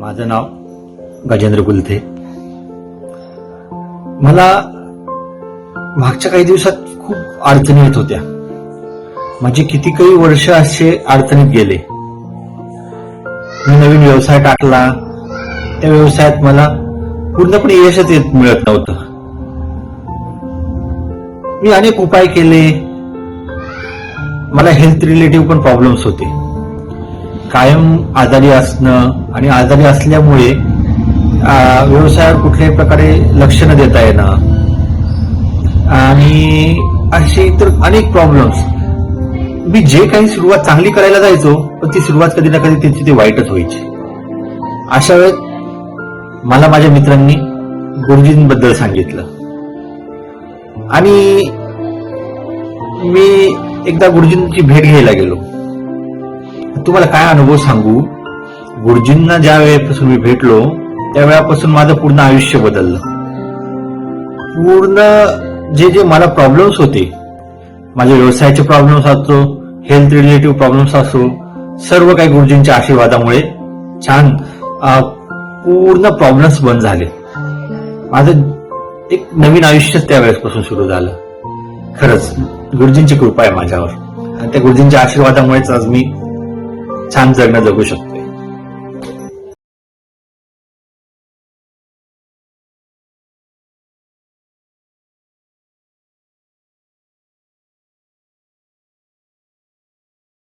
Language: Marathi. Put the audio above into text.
माझं नाव गजेंद्र गुलथे. मला मागच्या काही दिवसात खूप अडचणी येत होत्या. म्हणजे किती काही वर्ष असे अडचणीत गेले. मी नवीन व्यवसाय टाकला, त्या व्यवसायात मला पूर्णपणे यशच मिळत नव्हतं. मी अनेक उपाय केले. मला हेल्थ रिलेटिव्ह पण प्रॉब्लेम्स होते. कायम आजारी असणं आणि आजारी असल्यामुळे व्यवसायावर कुठल्याही प्रकारे लक्ष न देता येणं आणि असे इतर अनेक प्रॉब्लेम्स. मी जे काही सुरुवात चांगली करायला जायचो, पण ती सुरुवात कधी ना कधी त्यांची ती वाईटच व्हायची. अशा वेळेत मला माझ्या मित्रांनी गुरुजींबद्दल सांगितलं आणि मी एकदा गुरुजींची भेट घ्यायला गेलो. तुम्हाला काय अनुभव सांगू, गुरुजींना ज्या वेळेपासून मी भेटलो त्यावेळेपासून माझं पूर्ण आयुष्य बदललं. पूर्ण जे मला प्रॉब्लेम्स होते, माझ्या व्यवसायाचे प्रॉब्लेम्स असो, हेल्थ रिलेटिव्ह प्रॉब्लेम्स असो, सर्व काही गुरुजींच्या आशीर्वादामुळे छान पूर्ण प्रॉब्लेम्स बंद झाले. माझं एक नवीन आयुष्य त्यावेळेसपासून सुरू झालं. खरंच गुरुजींची कृपा आहे माझ्यावर आणि त्या गुरुजींच्या आशीर्वादामुळेच आज मी छान जगणं जगू शकतो.